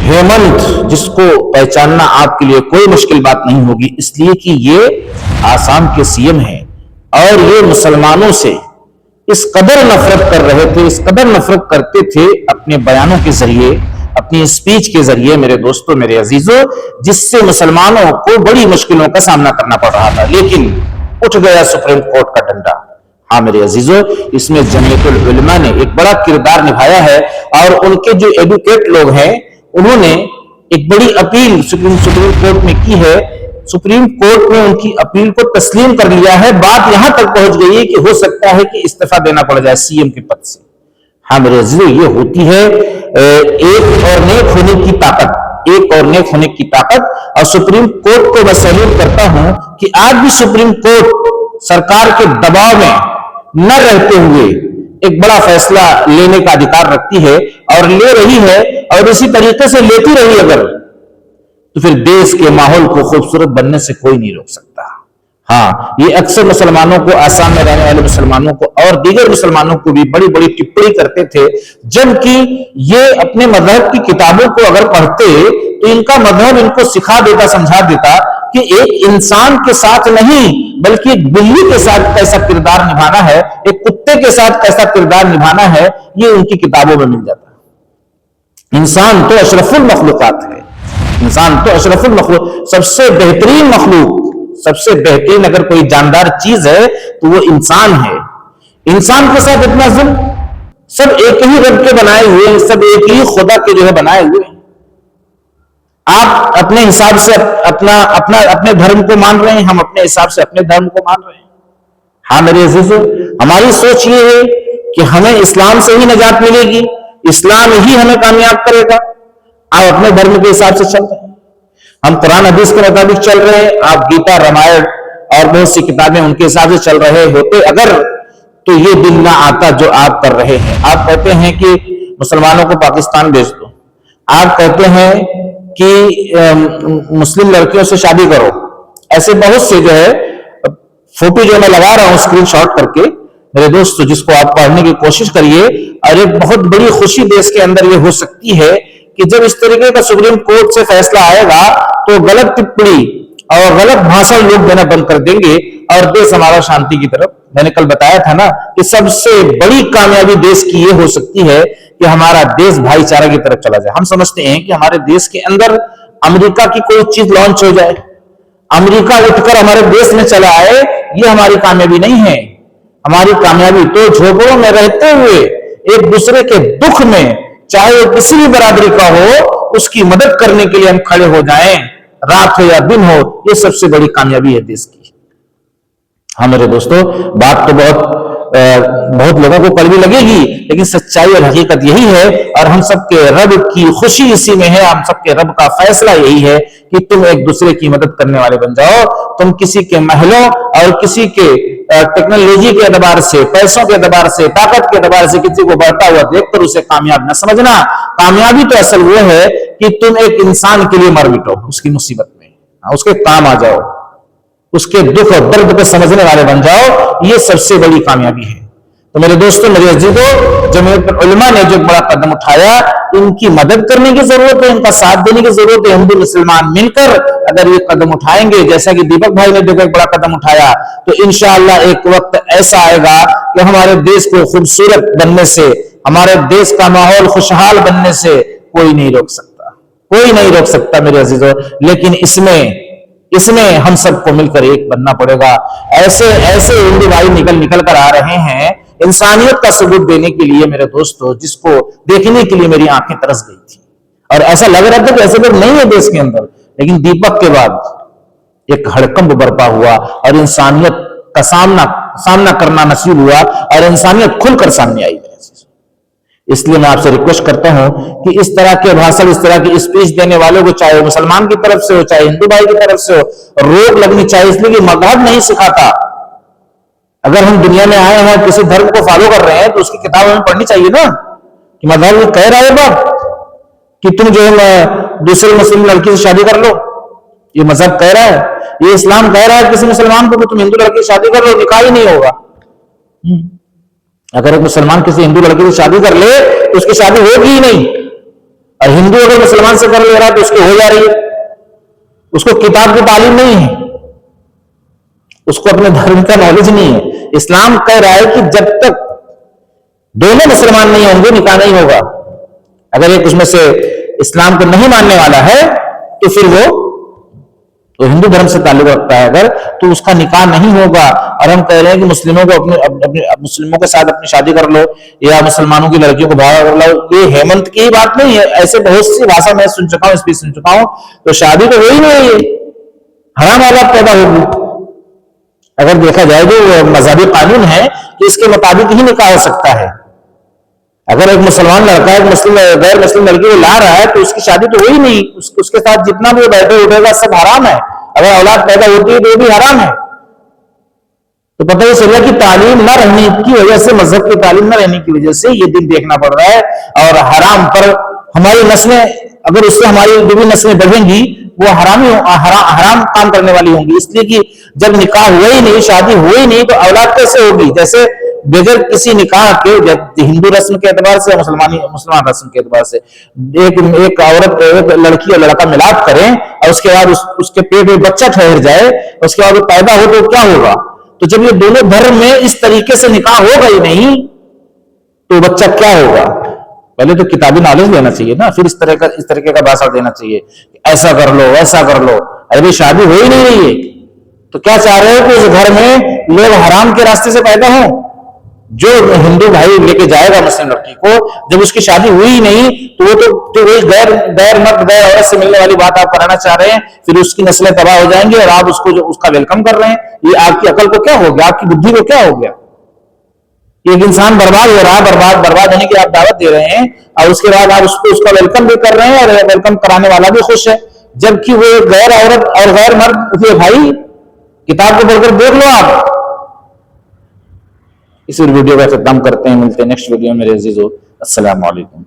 हेमंत, जिसको पहचानना आपके लिए कोई मुश्किल बात नहीं होगी, इसलिए कि ये आसाम के सीएम हैं और ये मुसलमानों से इस कदर नफरत कर रहे थे, इस कदर नफरत करते थे अपने बयानों के जरिए, अपनी स्पीच के जरिए मेरे दोस्तों, मेरे अजीजों, जिससे मुसलमानों को बड़ी मुश्किलों का सामना करना पड़ रहा था। लेकिन उठ गया सुप्रीम कोर्ट का डंडा। हाँ मेरे अजीजों, इसमें जमीयतुल उलमा ने एक बड़ा किरदार निभाया है और उनके जो एडुकेट लोग हैं उन्होंने एक बड़ी अपील सुप्रीम कोर्ट में की है। सुप्रीम कोर्ट ने उनकी अपील को तस्लीम कर लिया है। बात यहां तक पहुंच गई है कि हो सकता है कि इस्तीफा देना पड़ जाए सीएम के पद से। हाँ मेरे अजीजों, ये होती है एक और नेक होने की ताकत, एक और नेक होने की ताकत। और सुप्रीम कोर्ट को मैं सैल्यूट करता हूं कि आज भी सुप्रीम कोर्ट सरकार के दबाव में न रहते हुए एक बड़ा फैसला लेने का अधिकार रखती है और ले रही है, और इसी तरीके से लेती रही अगर, तो फिर देश के माहौल को खूबसूरत बनने से कोई नहीं रोक सकता। हाँ, ये अक्सर मुसलमानों को, आसाम में रहने वाले मुसलमानों को और दीगर मुसलमानों को भी बड़ी बड़ी टिप्पणी करते थे, जबकि ये अपने मजहब की किताबों को अगर पढ़ते तो इनका मजहब इनको सिखा देता, समझा देता कि एक इंसान के साथ नहीं बल्कि एक बिल्ली के साथ कैसा किरदार निभाना है, एक कुत्ते के साथ कैसा किरदार निभाना है, ये उनकी किताबों में मिल जाता है। इंसान तो अशरफुल मखलूकात है, इंसान तो अशरफुल मखलूक, सबसे बेहतरीन मखलूक, सबसे बेहतरीन अगर कोई जानदार चीज है तो वो इंसान है। इंसान के साथ इतना जुल्म, सब एक ही रब के बनाए हुए, सब एक ही खुदा के जो है बनाए हुए। आप अपने हिसाब से अपने धर्म को मान रहे हैं, हम अपने हिसाब से अपने धर्म को मान रहे हैं। हाँ मेरे अजीजों, हमारी सोच ये है कि हमें इस्लाम से ही निजात मिलेगी, इस्लाम ही हमें कामयाब करेगा। आप अपने धर्म के हिसाब से चल रहे हैं, हम कुरान हदीस के मुताबिक चल रहे हैं, आप गीता, रामायण और बहुत सी किताबें उनके हिसाब से चल रहे होते अगर, तो ये दिन ना आता जो आप कर रहे हैं। आप कहते हैं कि मुसलमानों को पाकिस्तान भेज दो, आप कहते हैं कि मुस्लिम लड़कियों से शादी करो, ऐसे बहुत से जो है फोटो जो मैं लगा रहा हूं स्क्रीनशॉट करके मेरे दोस्तों, जिसको आप पढ़ने की कोशिश करिए। और एक बहुत बड़ी खुशी देश के अंदर ये हो सकती है कि जब इस तरीके का सुप्रीम कोर्ट से फैसला आएगा तो गलत टिप्पणी और गलत भाषण लोग देना बंद कर देंगे और देश हमारा शांति की तरफ, मैंने कल बताया था ना कि सबसे बड़ी कामयाबी देश की ये हो सकती है कि हमारा देश भाईचारा की तरफ चला जाए। हम समझते हैं कि हमारे देश के अंदर अमेरिका की कोई चीज लॉन्च हो जाए, अमेरिका उठकर हमारे देश में चला आए, ये हमारी कामयाबी नहीं है। हमारी कामयाबी तो झोपड़ों में रहते हुए एक दूसरे के दुख में, चाहे वो किसी भी बरादरी का हो, उसकी मदद करने के लिए हम खड़े हो जाएं, रात हो या दिन हो, ये सबसे बड़ी कामयाबी है देश की। हाँ मेरे दोस्तों, बात तो बहुत लोगों को कड़वी लगेगी, लेकिन सच्चाई और हकीकत यही है। और हम सबके रब की खुशी इसी में है, हम सबके रब का फैसला यही है कि तुम एक दूसरे की मदद करने वाले बन जाओ। तुम किसी के महलों और किसी के टेक्नोलॉजी के एतबार से, पैसों के एतबार से, ताकत के एतबार से किसी को बढ़ता हुआ देखकर उसे कामयाब न समझना। कामयाबी तो असल वो है कि तुम एक इंसान के लिए मर मिटो, उसकी मुसीबत में उसके काम आ जाओ, उसके दुख और दर्द को समझने वाले बन जाओ, ये सबसे बड़ी कामयाबी है। तो मेरे दोस्तों, मेरे अजीजों, जमीयत उलमा ने जो बड़ा कदम उठाया, इनकी मदद करने की जरूरत है, इनका साथ देने की जरूरत है। हिंदू मुसलमान मिलकर अगर ये कदम उठाएंगे, जैसा कि दीपक भाई ने जो एक बड़ा कदम उठाया, तो इंशाअल्लाह एक वक्त ऐसा आएगा कि हमारे देश को खूबसूरत बनने से, हमारे देश का माहौल खुशहाल बनने से कोई नहीं रोक सकता, कोई नहीं रोक सकता मेरे अजीजों। लेकिन इसमें हम सबको मिलकर एक बनना पड़ेगा। ऐसे ऐसे हिंदू भाई निकल कर आ रहे हैं इंसानियत का सबूत देने के लिए मेरे दोस्तों, जिसको देखने के लिए मेरी आंखें तरस गई थी। और ऐसा लग रहा था कि ऐसे लोग नहीं है देश के अंदर, लेकिन दीपक के बाद एक हड़कंप बरपा हुआ और इंसानियत का सामना करना नसीब हुआ और इंसानियत खुलकर सामने आई। इसलिए मैं आपसे रिक्वेस्ट करता हूं कि इस तरह के भाषण, इस तरह की स्पीच देने वालों को, चाहे मुसलमान की तरफ से हो चाहे हिंदू भाई की तरफ से हो, रोक लगनी चाहिए। इसलिए कि मजहब नहीं सिखाता। अगर हम दुनिया में आए हैं, किसी धर्म को फॉलो कर रहे हैं, तो उसकी किताब हमें पढ़नी चाहिए ना कि मजहब ये कह रहा है कि तुम जो है दूसरी मुस्लिम लड़की से शादी कर लो, ये मजहब कह रहा है। ये इस्लाम कह रहा है किसी मुसलमान को कि तुम हिंदू लड़की से शादी कर लो, निकाह ही नहीं होगा। अगर एक मुसलमान किसी हिंदू लड़की से शादी कर ले तो उसकी शादी होगी ही नहीं। और हिंदू अगर मुसलमान से कर ले रहा है तो उसको हो जा रही है, उसको किताब की तालीम नहीं है, उसको अपने धर्म का नॉलेज नहीं है। इस्लाम कह रहा है कि जब तक दोनों मुसलमान नहीं होंगे निकाह नहीं होगा। अगर एक उसमें से इस्लाम को नहीं मानने वाला है तो फिर वो तो हिंदू धर्म से ताल्लुक रखता है अगर, तो उसका निकाह नहीं होगा। और हम कह रहे हैं कि मुस्लिमों को अपने मुस्लिमों के साथ अपनी शादी कर लो या मुसलमानों की लड़कियों को भागा कर लो, ये हेमंत की बात नहीं है। ऐसे बहुत सी भाषा मैं सुन चुका हूं, स्पीच सुन चुका हूं, तो शादी तो वही नहीं है, हराम औलाद पैदा होगी। अगर देखा जाए जो मजहबी कानून है कि इसके मुताबिक ही निकाह हो सकता है। अगर एक मुसलमान लड़का एक मुस्लिम गैर मुस्लिम लड़की को ला रहा है तो उसकी शादी तो हुई नहीं, उसके साथ जितना भी बैठे उठेगा सब हराम है। अगर औलाद पैदा होती है तो वो भी हराम है। तो पता ही चला कि तालीम न रहने की वजह से, मजहब की तालीम न रहने की वजह से ये दिन देखना पड़ रहा है। और हराम पर हमारी नस्लें, अगर उससे हमारी जो भी नस्लें बढ़ेंगी वो हराम काम करने वाली होंगी। इसलिए कि जब निकाह हुआ ही नहीं, शादी हुई ही नहीं, तो औलाद कैसे होगी? जैसे बगैर किसी निकाह के हिंदू रस्म के एतबार से, मुसलमान रस्म के एतबार से एक औरत एक लड़की और लड़का मिलाप करें और उसके बाद उसके पेट में बच्चा ठहर जाए, उसके बाद वो पैदा हो तो क्या होगा? तो जब ये दोनों धर्म में इस तरीके से निकाह होगा ही नहीं तो बच्चा क्या होगा? पहले तो किताबी नॉलेज लेना चाहिए ना, फिर इस तरीके का भाषण देना चाहिए, ऐसा कर लो वैसा कर लो। अरे शादी हो ही नहीं रही है तो क्या चाह रहे हो कि उस घर में लोग हराम के रास्ते से पैदा हों? जो हिंदू भाई लेके जाएगा मुस्लिम लड़की को, जब उसकी शादी हुई ही नहीं तो वो तो वही गैर मर्द गैर औरत से मिलने वाली बात आप कराना चाह रहे हैं, फिर उसकी नस्लें तबाह हो जाएंगी और आप उसको जो उसका वेलकम कर रहे हैं। ये आपकी अकल को क्या हो गया? आपकी बुद्धि को क्या हो गया? एक इंसान बर्बाद हो रहा है, बर्बाद होने की आप दावत दे रहे हैं और उसके बाद आप उसका वेलकम भी कर रहे हैं और वेलकम कराने वाला भी खुश है, जबकि वो गैर औरत और गैर मर्द। भाई किताब को पढ़कर देख लो आप। इस वीडियो का खत्म करते हैं, मिलते हैं नेक्स्ट वीडियो में। मेरे अजीजों, अस्सलाम वालेकुम।